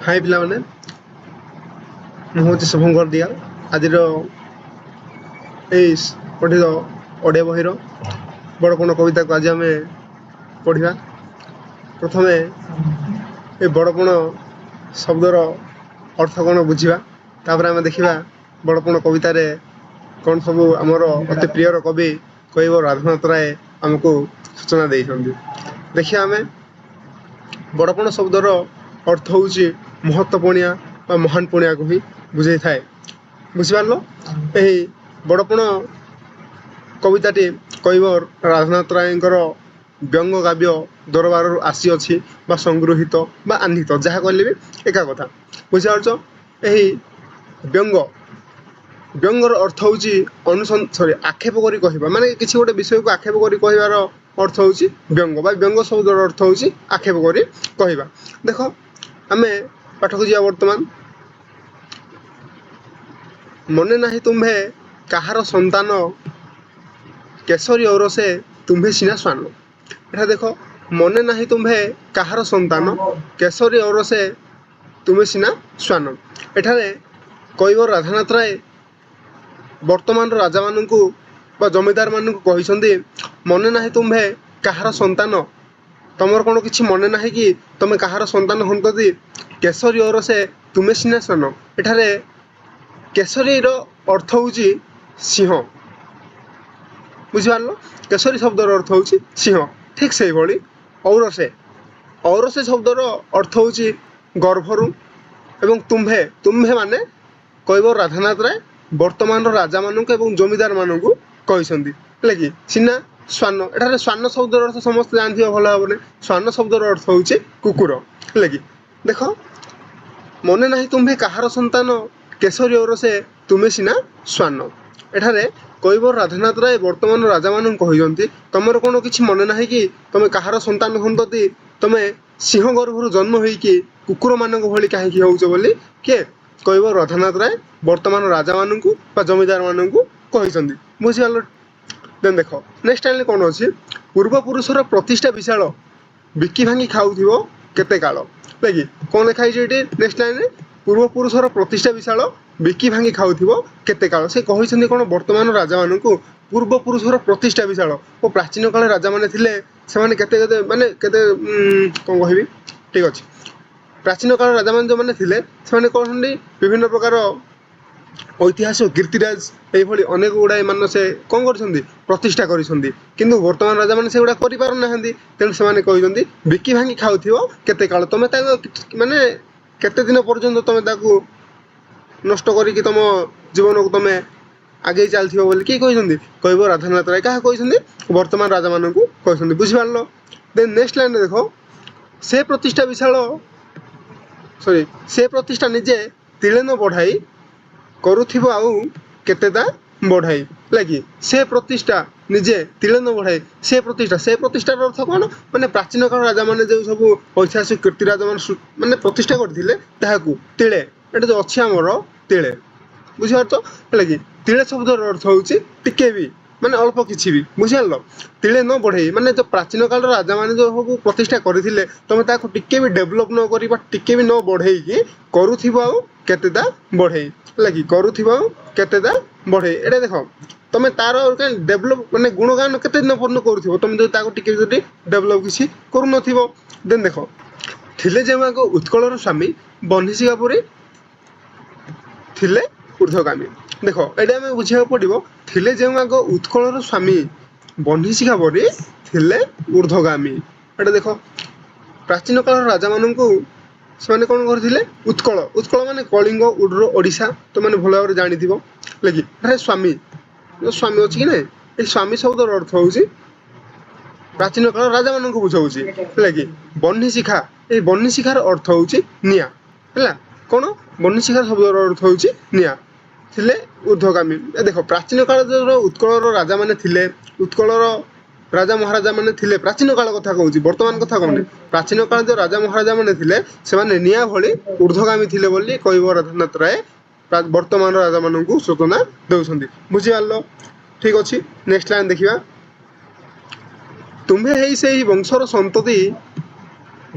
हाय पिलामाने ମୁଁ ହେଉଛି ଶୁଭଙ୍କର ଦିଗାଲ ଆଜିର ଏଇ ପଠିତ ଓଡ଼ିଆ ବହିର ବଡ଼ପଣ କବିତାକୁ ଆଜି ଆମେ ପଢ଼ିବା। ପ୍ରଥମେ ଏ ବଡ଼ପଣ ଶବ୍ଦର ଅର୍ଥ କ'ଣ ବୁଝିବା, ତାପରେ ଆମେ ଦେଖିବା ବଡ଼ପଣ କବିତାରେ କ'ଣ ସବୁ ଆମର ଅତି ପ୍ରିୟର କବି କୈବର୍ତ୍ତ ରାଧାନାଥ ରାୟ ଆମକୁ ସୂଚନା ଦେଇଛନ୍ତି। ଦେଖିବା ଆମେ ବଡ଼ପଣ ଶବ୍ଦର ଅର୍ଥ ହେଉଛି ମହତ୍ତ୍ୱପଣିଆ ବା ମହାନ ପଣିଆକୁ ହିଁ ବୁଝାଇଥାଏ। ବୁଝିପାରିଲ? ଏହି ବଡ଼ପଣ କବିତାଟି କୈବର୍ତ୍ତ ରାଧାନାଥ ରାୟଙ୍କର ବ୍ୟଙ୍ଗ କାବ୍ୟ ଦରବାରରୁ ଆସିଅଛି ବା ସଂଗୃହୀତ ବା ଆହ୍ନିତ, ଯାହା କହିଲେ ବି ଏକା କଥା। ବୁଝିପାରୁଛ? ଏହି ବ୍ୟଙ୍ଗର ଅର୍ଥ ହେଉଛି ଆକ୍ଷେପ କରି କହିବା, ମାନେ କିଛି ଗୋଟେ ବିଷୟକୁ ଆକ୍ଷେପ କରି କହିବାର ଅର୍ଥ ହେଉଛି ବ୍ୟଙ୍ଗ ବା ବ୍ୟଙ୍ଗ ଶବ୍ଦର ଅର୍ଥ ହେଉଛି ଆକ୍ଷେପ କରି କହିବା। ଦେଖ ଆମେ ପାଠକୁ ଯିବା ବର୍ତ୍ତମାନ। ମନେ ନାହିଁ ତୁମ୍ଭେ କାହାର ସନ୍ତାନ, କେଶରୀ ଔରସେ ତୁମ୍ଭେ ସିନା ଶ୍ୱାନ। ଏଠାରେ ଦେଖ, ମନେ ନାହିଁ ତୁମ୍ଭେ କାହାର ସନ୍ତାନ, କେଶରୀ ଔରସେ ତୁମେ ସିନା ଶ୍ୱାନ। ଏଠାରେ କୈବର୍ତ୍ତ ରାଧାନାଥ ରାୟ ବର୍ତ୍ତମାନର ରାଜାମାନଙ୍କୁ ବା ଜମିଦାରମାନଙ୍କୁ କହିଛନ୍ତି, ମନେ ନାହିଁ ତୁମ୍ଭେ କାହାର ସନ୍ତାନ, ତମର କ'ଣ କିଛି ମନେ ନାହିଁ କି ତମେ କାହାର ସନ୍ତାନ ହନ୍ତତି, କେଶରୀ ଔରସେ ତୁମେ ସିନା ଶ୍ୱାନ। ଏଠାରେ କେଶରୀର ଅର୍ଥ ହେଉଛି ସିଂହ। ବୁଝିପାରିଲ? କେଶରୀ ଶବ୍ଦର ଅର୍ଥ ହେଉଛି ସିଂହ। ଠିକ୍ ସେଇଭଳି ଔରସେ ଶବ୍ଦର ଅର୍ଥ ହେଉଛି ଗର୍ଭରୁ, ଏବଂ ତୁମ୍ଭେ ମାନେ କୈବର୍ତ୍ତ ରାଧାନାଥ ରାୟ ବର୍ତ୍ତମାନର ରାଜାମାନଙ୍କୁ ଏବଂ ଜମିଦାରମାନଙ୍କୁ କହିଛନ୍ତି, ହେଲେ କି ସିନା ଶ୍ୱାନ। ଏଠାରେ ଶ୍ୱାନ ଶବ୍ଦର ଅର୍ଥ ସମସ୍ତେ ଜାଣିଥିବ ଭଲ ଭାବରେ। ଶ୍ୱାନ ଶବ୍ଦର ଅର୍ଥ ହେଉଛି କୁକୁର, ହେଲେ କି। ଦେଖ, ମନେ ନାହିଁ ତୁମ୍ଭେ କାହାର ସନ୍ତାନ, କେଶରୀ ଔରସେ ତୁମେ ସିନା ଶ୍ୱାନ। ଏଠାରେ କୈବର୍ତ୍ତ ରାଧାନାଥ ରାୟ ବର୍ତ୍ତମାନ ରାଜାମାନଙ୍କୁ କହିଛନ୍ତି, ତମର କ'ଣ କିଛି ମନେ ନାହିଁ କି ତମେ କାହାର ସନ୍ତାନ ହନ୍ତତି, ତମେ ସିଂହ ଗର୍ଭରୁ ଜନ୍ମ ହୋଇକି କୁକୁରମାନଙ୍କ ଭଳି କାହିଁକି ହେଉଛ ବୋଲି କିଏ କୈବର୍ତ୍ତ ରାଧାନାଥ ରାୟ ବର୍ତ୍ତମାନ ରାଜାମାନଙ୍କୁ ବା ଜମିଦାରମାନଙ୍କୁ କହିଛନ୍ତି। ବୁଝିପାରିଲ? ଦେନ୍ ଦେଖ ନେକ୍ସଟ ଲାଇନରେ କ'ଣ ଅଛି, ପୂର୍ବପୁରୁଷର ପ୍ରତିଷ୍ଠା ବିଶାଳ, ବିକି ଭାଙ୍ଗି ଖାଉଥିବ କେତେ କାଳ। ହେଲା କି, କ'ଣ ଲେଖା ହେଇଛି ଏଠି ନେକ୍ସଟ ଲାଇନରେ, ପୂର୍ବପୁରୁଷର ପ୍ରତିଷ୍ଠା ବିଶାଳ, ବିକି ଭାଙ୍ଗି ଖାଉଥିବ କେତେ କାଳ। ସେ କହିଛନ୍ତି କ'ଣ ବର୍ତ୍ତମାନ ରାଜାମାନଙ୍କୁ ପୂର୍ବପୁରୁଷର ପ୍ରତିଷ୍ଠା ବିଶାଳ, ଓ ପ୍ରାଚୀନ କାଳରେ ରାଜାମାନେ ଥିଲେ ସେମାନେ କେତେ କ'ଣ କହିବି, ଠିକ୍ ଅଛି। ପ୍ରାଚୀନ କାଳ ରାଜାମାନେ ଯେଉଁମାନେ ଥିଲେ ସେମାନେ କ'ଣ କରନ୍ତି, ବିଭିନ୍ନ ପ୍ରକାର ଐତିହାସିକ କୀର୍ତ୍ତିରାଜ ଏଇଭଳି ଅନେକ ଗୁଡ଼ାଏ ସେ କ'ଣ କରିଛନ୍ତି, ପ୍ରତିଷ୍ଠା କରିଛନ୍ତି। କିନ୍ତୁ ବର୍ତ୍ତମାନ ରାଜାମାନେ ସେଗୁଡ଼ା କରିପାରୁନାହାନ୍ତି। ତେଣୁ ସେମାନେ କହିଛନ୍ତି, ବିକି ଭାଙ୍ଗି ଖାଉଥିବ କେତେ କାଳ, ତମେ ତାକୁ ମାନେ କେତେ ଦିନ ପର୍ଯ୍ୟନ୍ତ ତମେ ତାକୁ ନଷ୍ଟ କରିକି ତମ ଜୀବନକୁ ତମେ ଆଗେଇ ଚାଲିଥିବ ବୋଲି କିଏ କହିଛନ୍ତି, କୈବର୍ତ୍ତ ରାଧାନାଥ ରାୟ କାହା କହିଛନ୍ତି, ବର୍ତ୍ତମାନ ରାଜାମାନଙ୍କୁ କହିଛନ୍ତି। ବୁଝିପାରିଲ? ଦେନ୍ ନେକ୍ସଟ ଲାଇନରେ ଦେଖ, ସେ ପ୍ରତିଷ୍ଠା ନିଜେ ତିଳେ ନ ବଢ଼ାଇ, କରୁଥିବ ଆଉ କେତେ ତା ବଢ଼ାଇ। ହେଲା କି, ସେ ପ୍ରତିଷ୍ଠା ନିଜେ ତିଳେ ନ ବଢ଼ାଇ, ସେ ପ୍ରତିଷ୍ଠାର ଅର୍ଥ କ'ଣ, ମାନେ ପ୍ରାଚୀନ କାଳ ରାଜାମାନେ ଯେଉଁ ସବୁ ଐତିହାସିକ କୀର୍ତ୍ତିରାଜ ମାନେ ପ୍ରତିଷ୍ଠା କରିଥିଲେ ତାହାକୁ ତିଳେ, ଏଇଟା ଯେଉଁ ଅଛି ଆମର ତିଳେ। ବୁଝିପାରୁଛ? ହେଲା କି, ତିଳେ ଶବ୍ଦର ଅର୍ଥ ହେଉଛି ଟିକେ ବି, ମାନେ ଅଳ୍ପ କିଛି ବି। ବୁଝିପାରିଲ? ତିଳେ ନ ବଢ଼େଇ, ମାନେ ଯେଉଁ ପ୍ରାଚୀନ କାଳର ରାଜାମାନେ ଯେଉଁ ସବୁ ପ୍ରତିଷ୍ଠା କରିଥିଲେ ତମେ ତାକୁ ଟିକେ ବି ଡେଭଲପ୍ ନ କରି ବା ଟିକେ ବି ନ ବଢ଼େଇକି କରୁଥିବ ଆଉ କେତେ ତା ବଢ଼େଇ। ହେଲା କି, କରୁଥିବ ଆଉ କେତେ ତା ବଢ଼େଇ। ଏଇଟା ଦେଖ, ତମେ ତାର ଡେଭଲପ୍ ମାନେ ଗୁଣଗାନ କେତେ ଦିନ ପର୍ଯ୍ୟନ୍ତ କରୁଥିବ, ତମେ ଯଦି ତାକୁ ଟିକେ ଯଦି ଡେଭଲପ୍ କିଛି କରୁନଥିବ। ଦେନ୍ ଦେଖ, ଥିଲେ ଯେଉଁ ଆଗ ଉତ୍କଳର ସ୍ୱାମୀ, ବହ୍ନିଶିଖା ପରି ଥିଲେ ଊର୍ଦ୍ଧ୍ୱଗାମୀ। ଦେଖ, ଏଇଟା ଆମେ ବୁଝିବାକୁ ପଡ଼ିବ, ଥିଲେ ଯେଉଁ ଆଗ ଉତ୍କଳର ସ୍ୱାମୀ, ବହ୍ନିଶିଖା ପରି ଥିଲେ ଊର୍ଦ୍ଧ୍ୱଗାମୀ। ଏଇଟା ଦେଖ, ପ୍ରାଚୀନ କାଳର ରାଜାମାନଙ୍କୁ ସେମାନେ କ'ଣ କରିଥିଲେ, ଉତ୍କଳ ମାନେ କଳିଙ୍ଗ, ଉଡ଼୍ର, ଓଡ଼ିଶା, ତୁମମାନେ ଭଲ ଭାବରେ ଜାଣିଥିବ। ହେଲା କି, ଏଠାରେ ସ୍ୱାମୀ ଅଛି କି ନାହିଁ, ଏହି ସ୍ୱାମୀ ଶବ୍ଦର ଅର୍ଥ ହେଉଛି ପ୍ରାଚୀନ କାଳର ରାଜାମାନଙ୍କୁ ବୁଝାଉଛି। ହେଲା କି, ବହ୍ନିଶିଖା, ଏହି ବହ୍ନିଶିଖାର ଅର୍ଥ ହେଉଛି ନିଆଁ। ହେଲା, କ'ଣ, ବହ୍ନିଶିଖା ଶବ୍ଦର ଅର୍ଥ ହେଉଛି ନିଆଁ, ଥିଲେ ଊର୍ଦ୍ଧ୍ୱଗାମୀ। ଦେଖ, ପ୍ରାଚୀନ କାଳର ଉତ୍କଳର ରାଜାମାନେ ଥିଲେ, ଉତ୍କଳର ରାଜା ମହାରାଜା ମାନେ ଥିଲେ, ପ୍ରାଚୀନ କାଳ କଥା କହୁଛି, ବର୍ତ୍ତମାନ କଥା କହୁନି। ପ୍ରାଚୀନ କାଳ ଯେଉଁ ରାଜା ମହାରାଜା ମାନେ ଥିଲେ ସେମାନେ ନିଆଁ ଭଳି ଊର୍ଦ୍ଧ୍ୱଗାମୀ ଥିଲେ ବୋଲି କୈବର୍ତ୍ତ ରାଧାନାଥ ରାୟ ବର୍ତ୍ତମାନର ରାଜାମାନଙ୍କୁ ସୂଚନା ଦେଉଛନ୍ତି। ବୁଝିପାରିଲ? ଠିକ୍ ଅଛି। ନେକ୍ସଟ ଲାଇନ୍ ଦେଖିବା, ତୁମ୍ଭେ ହେଇ ସେହି ବଂଶର ସନ୍ତତି,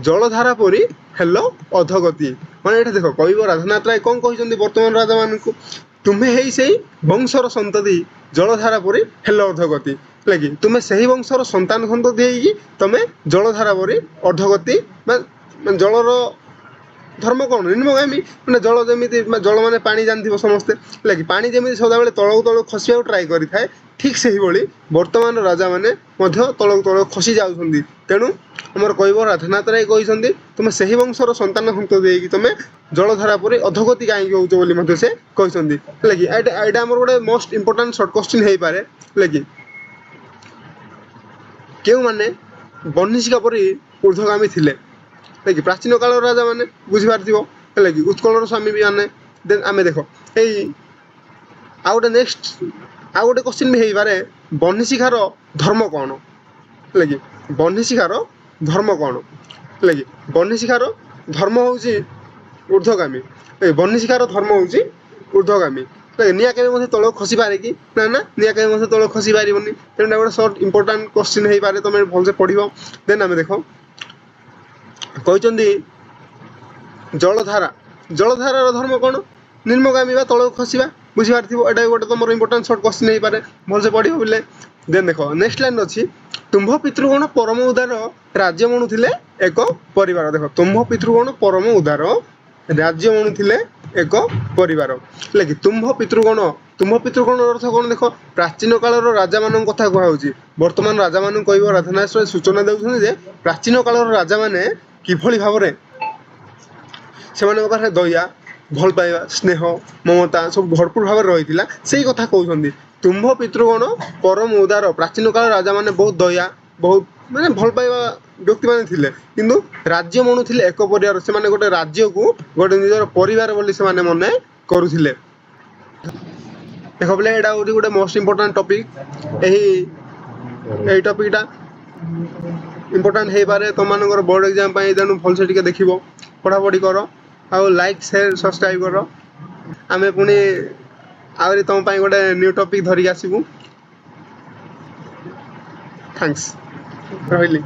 ଜଳଧାରା ପରି ହେଲ ଅଧଗତି। ମାନେ ଏଠି ଦେଖ କହିବ ରାଧାନାଥ ରାୟ କ'ଣ କହିଛନ୍ତି ବର୍ତ୍ତମାନ ରାଜାମାନଙ୍କୁ, ତୁମେ ହେଇ ସେଇ ବଂଶର ସନ୍ତତି ଜଳଧାରା ପରି ହେଲ ଅଧଗତି, ହେଲା କି ତୁମେ ସେହି ବଂଶର ସନ୍ତାନ ସନ୍ତତି ହେଇକି ତମେ ଜଳଧାରା ପରି ଅଧଗତି ମାନେ ଜଳର ଧର୍ମ କ'ଣ ନିମ୍ନଗାମୀ, ମାନେ ଜଳ ଯେମିତି ଜଳ ମାନେ ପାଣି ଜାଣିଥିବ ସମସ୍ତେ, ହେଲା କି ପାଣି ଯେମିତି ସଦାବେଳେ ତଳକୁ ତଳକୁ ଖସିବାକୁ ଟ୍ରାଏ କରିଥାଏ, ଠିକ୍ ସେହିଭଳି ବର୍ତ୍ତମାନ ରାଜାମାନେ ମଧ୍ୟ ତଳକୁ ତଳକୁ ଖସି ଯାଉଛନ୍ତି। ତେଣୁ ଆମର କହିବ ରାଧାନାଥ ରାୟ କହିଛନ୍ତି ତୁମେ ସେହି ବଂଶର ସନ୍ତାନ ସନ୍ତତି ହେଇକି ତମେ ଜଳଧାରା ପରି ଅଧଗତି କାହିଁକି ହେଉଛ ବୋଲି ମଧ୍ୟ ସେ କହିଛନ୍ତି, ହେଲା କି ଏଇଟା ଆମର ଗୋଟେ ମୋଷ୍ଟ ଇମ୍ପୋର୍ଟାଣ୍ଟ ସର୍ଟ କ୍ୱେଶ୍ଚିନ୍ ହେଇପାରେ, ହେଲା କି କେଉଁମାନେ ବହ୍ନିଶିକା ପରି ଊର୍ଦ୍ଧ୍ୱଗାମୀ ଥିଲେ, ହେଲା କି ପ୍ରାଚୀନ କାଳର ରାଜାମାନେ ବୁଝିପାରିଥିବ, ହେଲା କି ଉତ୍କଳର ସ୍ୱାମୀ ବି ମାନେ ଦେନ୍ ଆମେ ଦେଖ ଏଇ ଆଉ ଗୋଟେ ନେକ୍ସଟ ଆଉ ଗୋଟେ କ୍ୱେଶ୍ଚିନ୍ ବି ହେଇପାରେ ବହ୍ନିଶିଖାର ଧର୍ମ କ'ଣ, ହେଲା କି ବହ୍ନିଶିଖାର ଧର୍ମ କ'ଣ, ହେଲା କି ବହ୍ନିଶିଖାର ଧର୍ମ ହେଉଛି ଊର୍ଦ୍ଧ୍ୱଗାମୀ, ବହ୍ନିଶିଖାର ଧର୍ମ ହେଉଛି ଊର୍ଦ୍ଧ୍ୱଗାମୀ, ନିଆଁ କେବେ ମଧ୍ୟ ତଳକୁ ଖସିପାରେ କି ନା, ନା ନିଆଁ କେବେ ମଧ୍ୟ ତଳକୁ ଖସି ପାରିବନି। ତେଣୁ ଏଇଟା ଗୋଟେ ସର୍ଟ ଇମ୍ପୋର୍ଟାଣ୍ଟ କ୍ୱେଶ୍ଚିନ୍ ହେଇପାରେ, ତମେ ଭଲସେ ପଢ଼ିବ। ଦେନ୍ ଆମେ ଦେଖ କହିଛନ୍ତି ଜଳଧାରାର ଧର୍ମ କ'ଣ, ନିମ୍ନଗାମୀ ବା ତଳକୁ ଖସିବା, ବୁଝିପାରିଥିବ ଏଇଟା ବି ଗୋଟେ ତମର ଇମ୍ପୋର୍ଟାଣ୍ଟ ସର୍ଟ କ୍ୱେଶ୍ଚିନ୍ ହେଇପାରେ, ଭଲସେ ପଢ଼ିବ ବୋଲେ। ଦେନ୍ ଦେଖ ନେକ୍ସଟ ଲାଇନ୍ ଅଛି ତୁମ୍ଭ ପିତୃଗଣ ପରମ ଉଦାର ରାଜ୍ୟ ମଣୁଥିଲେ ଏକ ପରିବାର, ଦେଖ ତୁମ୍ଭ ପିତୃଗଣ ପରମ ଉଦାର ରାଜ୍ୟ ମଣୁଥିଲେ ଏକ ପରିବାର, ହେଲା କି ତୁମ୍ଭ ପିତୃଗଣର ଅର୍ଥ କ'ଣ ଦେଖ ପ୍ରାଚୀନ କାଳର ରାଜାମାନଙ୍କ କଥା କୁହାହେଉଛି। ବର୍ତ୍ତମାନ ରାଜାମାନଙ୍କୁ କହିବ ରାଧାନାଥ ରାୟ ସୂଚନା ଦେଉଛନ୍ତି ଯେ ପ୍ରାଚୀନ କାଳର ରାଜାମାନେ କିଭଳି ଭାବରେ ସେମାନଙ୍କ ପାଖରେ ଦୟା, ଭଲ ପାଇବା, ସ୍ନେହ, ମମତା ସବୁ ଭରପୁର ଭାବରେ ରହିଥିଲା, ସେଇ କଥା କହୁଛନ୍ତି। ତୁମ୍ଭ ପିତୃଗଣ ପରମ ଉଦାର, ପ୍ରାଚୀନ କାଳର ରାଜାମାନେ ବହୁତ ଦୟା, ବହୁତ ମାନେ ଭଲ ପାଇବା ବ୍ୟକ୍ତିମାନେ ଥିଲେ, କିନ୍ତୁ ରାଜ୍ୟ ମଣୁଥିଲେ ଏକ ପରିବାର, ସେମାନେ ଗୋଟେ ରାଜ୍ୟକୁ ଗୋଟେ ନିଜର ପରିବାର ବୋଲି ସେମାନେ ମନେ କରୁଥିଲେ। ଦେଖ ବୋଲେ ଏଇଟା ହେଉଛି ଗୋଟେ ମୋଷ୍ଟ ଇମ୍ପୋର୍ଟାଣ୍ଟ ଟପିକ୍, ଏହି ଟପିକ୍ଟା ଇମ୍ପୋର୍ଟାଣ୍ଟ ହେଇପାରେ ତୁମମାନଙ୍କର ବୋର୍ଡ଼ ଏକ୍ଜାମ୍ ପାଇଁ, ତେଣୁ ଭଲସେ ଟିକେ ଦେଖିବ, ପଢ଼ାପଢ଼ି କର, ଆଉ ଲାଇକ୍ ସେୟାର ସବସ୍କ୍ରାଇବ୍ କର। ଆମେ ପୁଣି ଆହୁରି ତୁମ ପାଇଁ ଗୋଟେ ନ୍ୟୁ ଟପିକ୍ ଧରିକି ଆସିବୁ। ଥ୍ୟାଙ୍କସ୍, ରହିଲି।